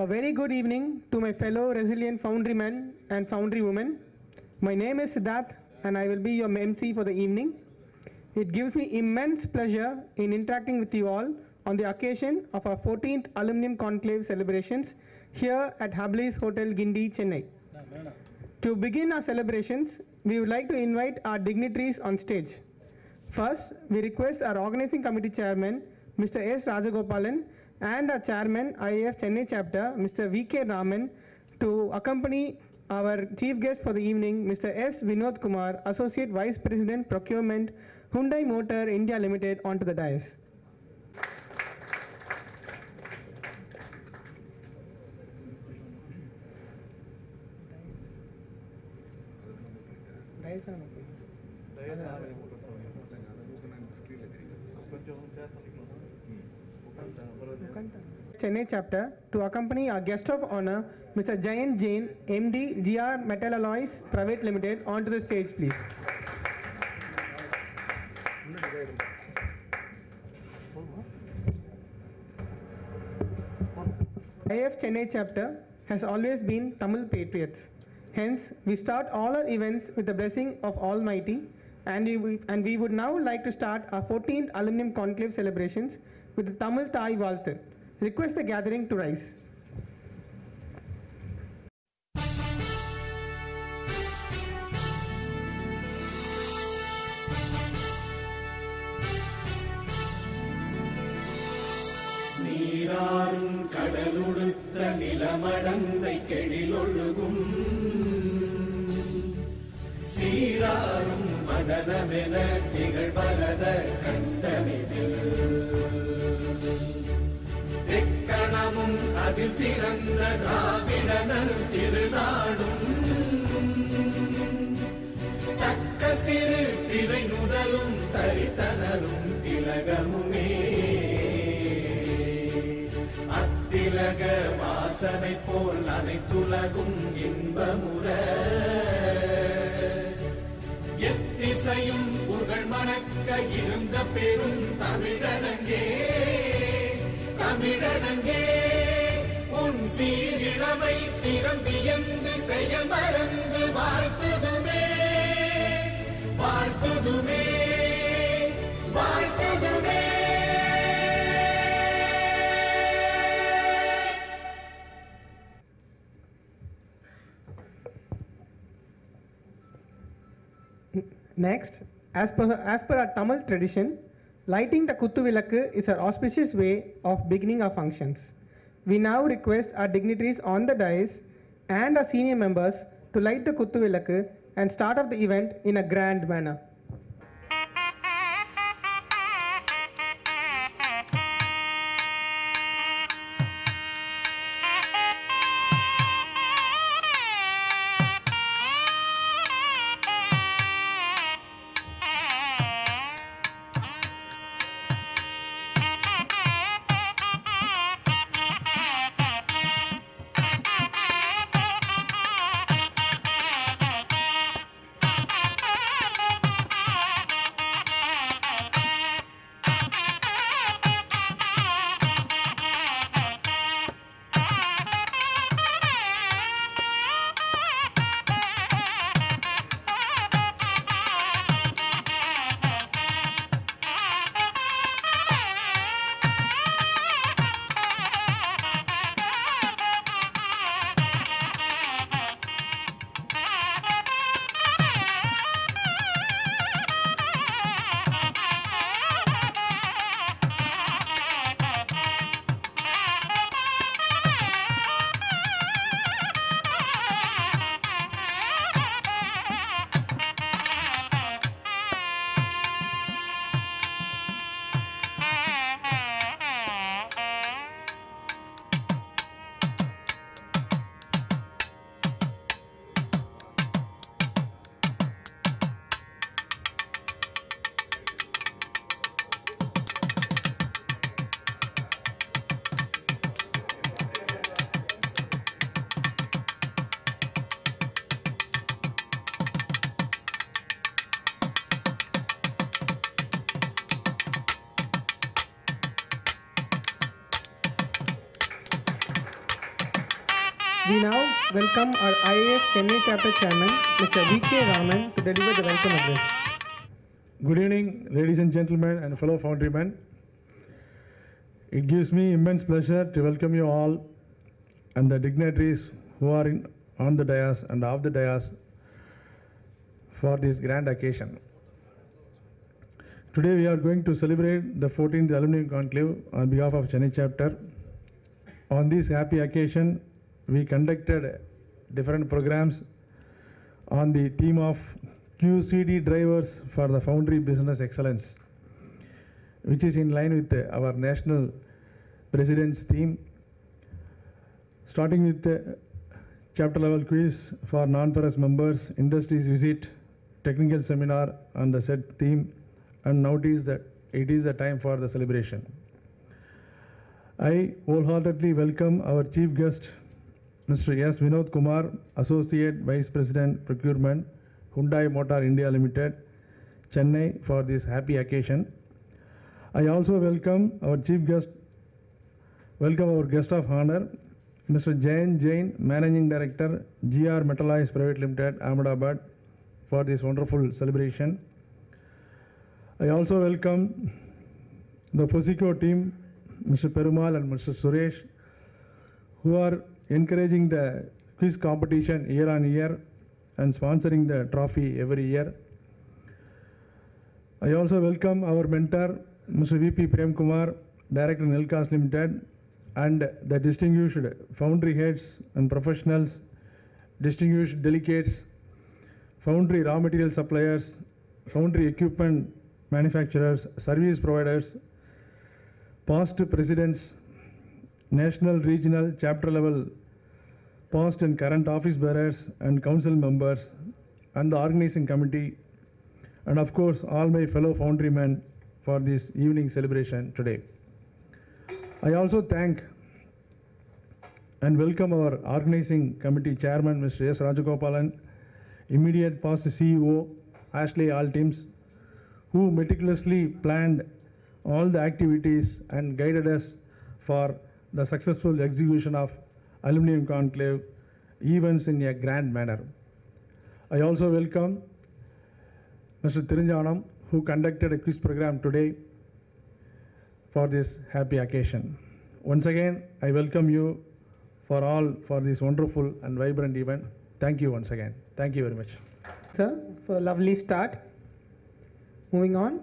A very good evening to my fellow resilient foundrymen and foundry women. My name is Siddharth and I will be your MC for the evening. It gives me immense pleasure in interacting with you all on the occasion of our 14th Aluminium Conclave celebrations here at Hablis Hotel Guindy, Chennai. To begin our celebrations, we would like to invite our dignitaries on stage. First, we request our organizing committee chairman, Mr. S. Rajagopalan, and our chairman, IIF Chennai chapter, Mr. V.K. Raman, to accompany our chief guest for the evening, Mr. S. Vinoth Kumar, Associate Vice President Procurement, Hyundai Motor India Limited, onto the dais. Chennai chapter to accompany our guest of honor, Mr. Jayant Jain, MD, GR Metal Alloys Private Limited, onto the stage, please. IIF Chennai chapter has always been Tamil patriots. Hence, we start all our events with the blessing of Almighty, and we would now like to start our 14th Aluminium Conclave celebrations with the Tamil Thai Valthu. Request the gathering to rise. நீராறும் கடலுடுத்த நிலமடந்தை கெழிலொழுகும் சீராறும் மதனமென திகழ்வரத கண்டனிதில் எக்கணமும் அதில் சிறந்த திராவிடனல் திருநாடும் தக்க சிறு திரை நுதலும் தரித்தனரும் திலகமுமே அத்திலக வாசனை போல் அனைத்துலகும் இன்பமுற எத்திசையும் புகழ் மணக்க இருந்த பெரும் தமிழனங்கே தமிழனங்கே உன் சீரிழமை திறம் வியந்து செயல் மறந்து வாழ்த்துதுமே வாழ்த்துதுமே வாழ்த்துதுமே. Next, as per our Tamil tradition, lighting the Kuttuvilakku is an auspicious way of beginning our functions. We now request our dignitaries on the dais and our senior members to light the Kuttuvilakku and start off the event in a grand manner. We now welcome our IIF Chennai chapter chairman, Mr. V.K. Raman, to deliver the welcome address. Good evening, ladies and gentlemen and fellow Foundrymen. It gives me immense pleasure to welcome you all and the dignitaries who are on the dais and off the dais for this grand occasion. Today we are going to celebrate the 14th Aluminium Conclave on behalf of Chennai chapter. On this happy occasion, we conducted different programs on the theme of QCD drivers for the foundry business excellence, which is in line with our national president's theme. Starting with the chapter level quiz for non-ferrous members, industries visit, technical seminar on the said theme, and notice that it is a time for the celebration. I wholeheartedly welcome our chief guest, Mr. S. Vinoth Kumar, Associate Vice President Procurement, Hyundai Motor India Limited, Chennai, for this happy occasion. I also welcome our guest of honor, Mr. Jain, Managing Director, GR Metalloys Private Limited, Ahmedabad, for this wonderful celebration. I also welcome the Fosico team, Mr. Perumal and Mr. Suresh, who are encouraging the quiz competition year on year and sponsoring the trophy every year. I also welcome our mentor, Mr. V.P. Prem Kumar, Director Nilkas Limited, and the distinguished foundry heads and professionals, distinguished delegates, foundry raw material suppliers, foundry equipment manufacturers, service providers, past presidents, national, regional, chapter level, past and current office bearers and council members, and the organizing committee, and of course all my fellow foundrymen for this evening celebration today. I also thank and welcome our organizing committee chairman, Mr. S. Rajagopalan, immediate past CEO, Ashley All Teams, who meticulously planned all the activities and guided us for the successful execution of Aluminium Conclave events in a grand manner. I also welcome Mr. Thirinjanam, who conducted a quiz program today for this happy occasion. Once again, I welcome you for this wonderful and vibrant event. Thank you once again. Thank you very much. Sir, for a lovely start. Moving on,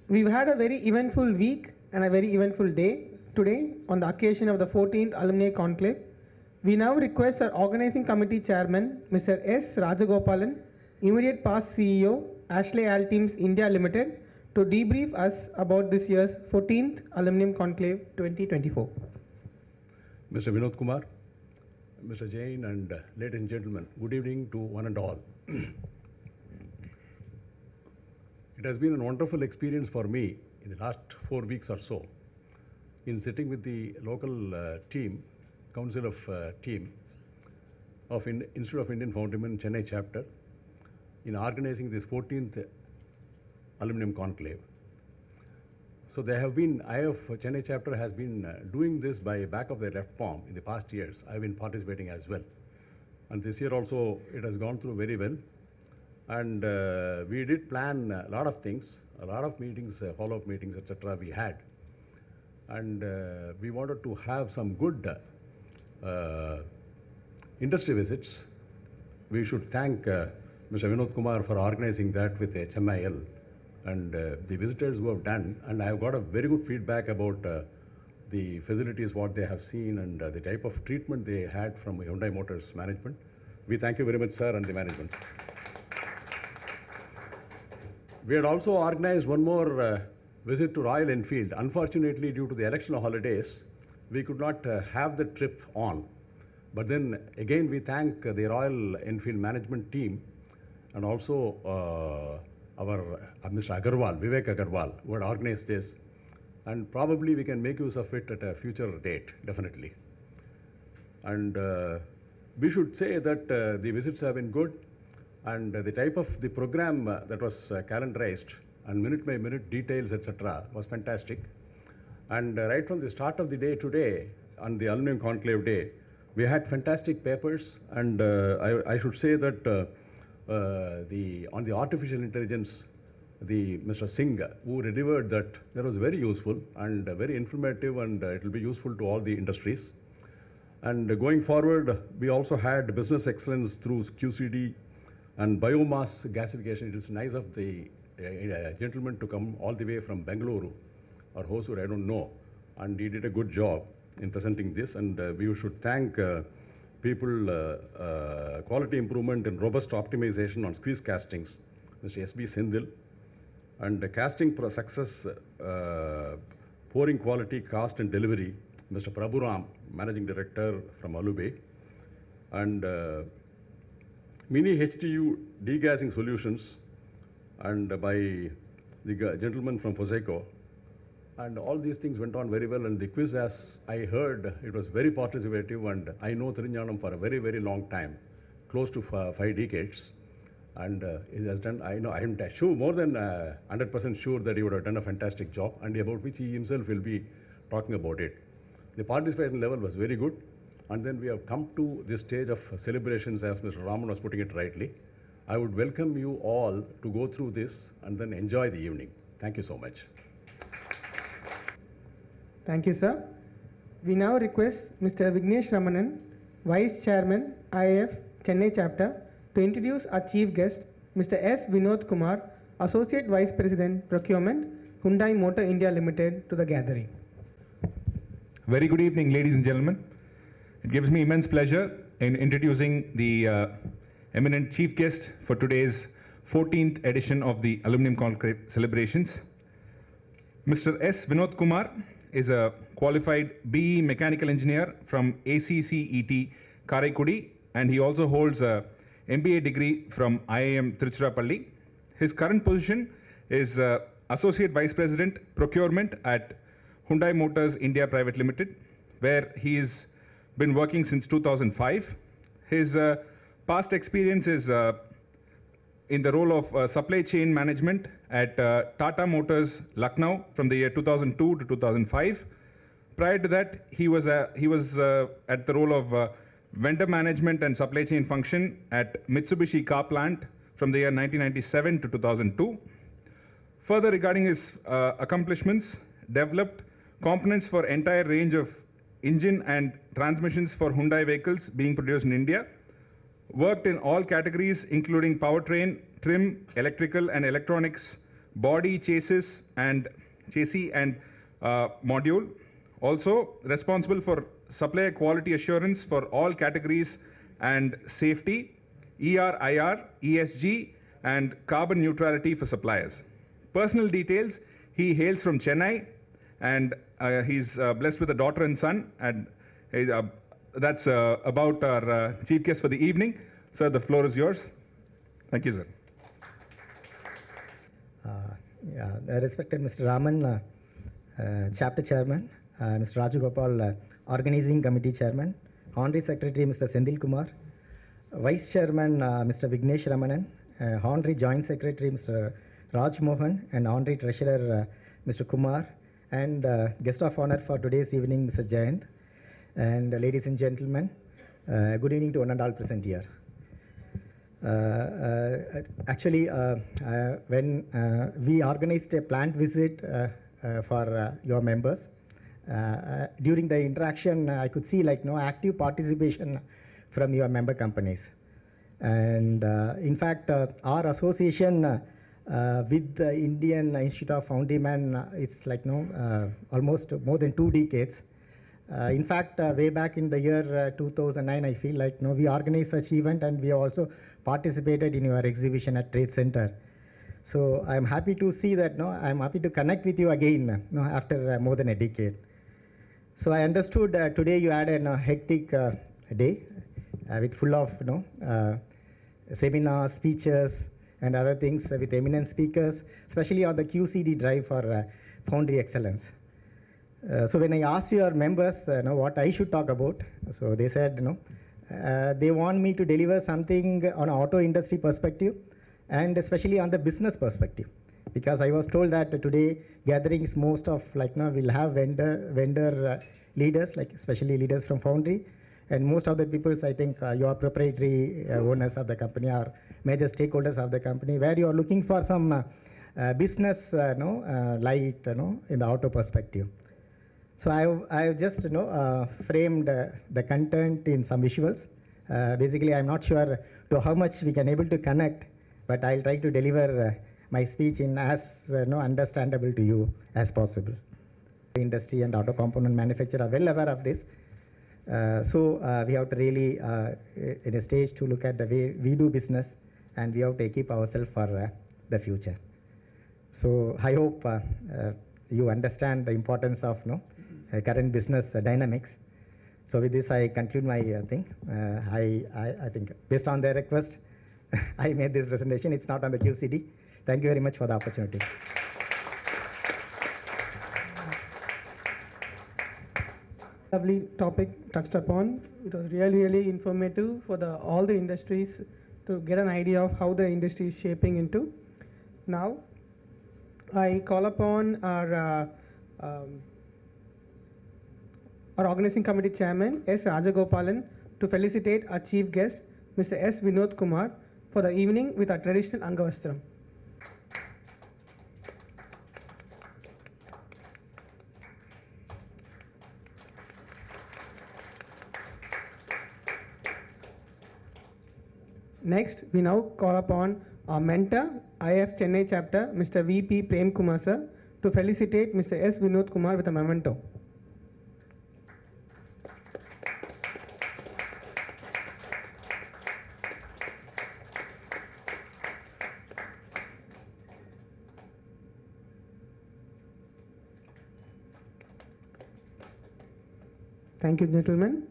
we've had a very eventful week and a very eventful day today on the occasion of the 14th Alumni Conclave. We now request our organizing committee chairman, Mr. S. Rajagopalan, immediate past CEO, Ashley All Teams India Limited, to debrief us about this year's 14th Aluminium Conclave 2024. Mr. Vinoth Kumar, Mr. Jain, and ladies and gentlemen, good evening to one and all. It has been a wonderful experience for me in the last 4 weeks or so in sitting with the local team, council of team of Institute of Indian Foundrymen Chennai chapter in organizing this 14th Aluminium Conclave. So they have been, IIF Chennai chapter has been doing this by back of their left palm in the past years. I've been participating as well. And this year also it has gone through very well. And we did plan a lot of things, a lot of meetings, follow-up meetings, etc. we had. And we wanted to have some good industry visits. We should thank Mr. Vinoth Kumar for organizing that with HMIL and the visitors who have done. And I have got a very good feedback about the facilities, what they have seen, and the type of treatment they had from Hyundai Motors management. We thank you very much, sir, and the management. We had also organized one more visit to Royal Enfield. Unfortunately, due to the election holidays, we could not have the trip on. But then again, we thank the Royal Enfield management team and also our Mr. Agarwal, Vivek Agarwal, who had organized this. And probably we can make use of it at a future date, definitely. And we should say that the visits have been good. And the type of the program that was calendarized and minute by minute details, etc., was fantastic. And right from the start of the day today, on the Aluminium Conclave Day, We had fantastic papers, and I should say that on the artificial intelligence, Mr. Singh, who delivered that was very useful and very informative, and it will be useful to all the industries. And going forward, we also had business excellence through QCD and biomass gasification. It is nice of the gentleman to come all the way from Bengaluru or Hosur, I don't know, and he did a good job in presenting this. And we should thank people, quality improvement and robust optimization on squeeze castings, Mr. S.B. Sindil, and casting success, pouring quality, cost and delivery, Mr. Prabhuram, Managing Director from Alubay, and mini HTU degassing solutions, and by the gentleman from Foseco. And all these things went on very well, and the quiz, as I heard, it was very participative, and I know Thirinjanam for a very, very long time, close to 5 decades. And he has done, I am sure, more than 100% sure that he would have done a fantastic job, and about which he himself will be talking about it. The participation level was very good, and then we have come to this stage of celebrations, as Mr. Raman was putting it rightly. I would welcome you all to go through this and then enjoy the evening. Thank you so much. Thank you, sir. We now request Mr. Vignesh Ramanan, Vice Chairman, IIF Chennai Chapter, to introduce our chief guest, Mr. S. Vinoth Kumar, Associate Vice President, Procurement, Hyundai Motor India Limited, to the gathering. Very good evening, ladies and gentlemen. It gives me immense pleasure in introducing the eminent chief guest for today's 14th edition of the Aluminum Conclave celebrations. Mr. S. Vinoth Kumar is a qualified BE mechanical engineer from ACCET Karaikudi, and he also holds a MBA degree from IIM Tiruchirappalli. His current position is Associate Vice President Procurement at Hyundai Motors India Private Limited, where he has been working since 2005. His past experience is in the role of supply chain management at Tata Motors Lucknow from the year 2002 to 2005. Prior to that, he was at the role of vendor management and supply chain function at Mitsubishi Car Plant from the year 1997 to 2002. Further, regarding his accomplishments, developed components for entire range of engine and transmissions for Hyundai vehicles being produced in India, worked in all categories including powertrain, trim, electrical and electronics, body, chassis and module. Also responsible for supplier quality assurance for all categories and safety, ER, IR, ESG and carbon neutrality for suppliers. Personal details: he hails from Chennai, and he's blessed with a daughter and son, and that's about our chief guest for the evening. Sir, the floor is yours. Thank you, sir. Respected Mr. Raman, Chapter Chairman, Mr. Raju Gopal, Organizing Committee Chairman, Honorary Secretary Mr. Sendil Kumar, Vice Chairman Mr. Vignesh Ramanan, Honorary Joint Secretary Mr. Raj Mohan, and Honorary Treasurer Mr. Kumar, and guest of honor for today's evening Mr. Jayant, and ladies and gentlemen, good evening to one and all present here. Actually, when we organized a plant visit for your members, during the interaction, I could see active participation from your member companies. And in fact, our association with the Indian Institute of Foundrymen, it's almost more than 2 decades. In fact, way back in the year 2009, I feel we organized such event, and we also participated in your exhibition at Trade Center. So I'm happy to see that I'm happy to connect with you again after more than a decade. So I understood today you had a hectic day with full of seminars, speeches and other things with eminent speakers, especially on the QCD drive for Foundry Excellence. So when I asked your members what I should talk about, so they said they want me to deliver something on auto industry perspective and especially on the business perspective, because I was told that today gatherings most of we'll have vendor leaders, especially leaders from Foundry, And most of the people, I think, you are proprietary owners of the company or major stakeholders of the company, where you are looking for some business light in the auto perspective. So I've just framed the content in some visuals. Basically, I'm not sure to how much we can able to connect, but I'll try to deliver my speech in as understandable to you as possible. The industry and auto component manufacturer are well aware of this. So we have to really in a stage to look at the way we do business, and we have to equip ourselves for the future. So I hope you understand the importance of current business dynamics. So with this, I conclude my thing. I think based on their request, I made this presentation. It's not on the QCD. Thank you very much for the opportunity. Lovely topic touched upon. It was really informative for all the industries to get an idea of how the industry is shaping into. Now, I call upon our organizing committee chairman, S. Rajagopalan, to felicitate our chief guest, Mr. S. Vinoth Kumar, for the evening with our traditional Angavastram. Next, we now call upon our mentor, IIF Chennai chapter, Mr. V.P. Prem Kumar sir, to felicitate Mr. S. Vinoth Kumar with a memento. Thank you, gentlemen.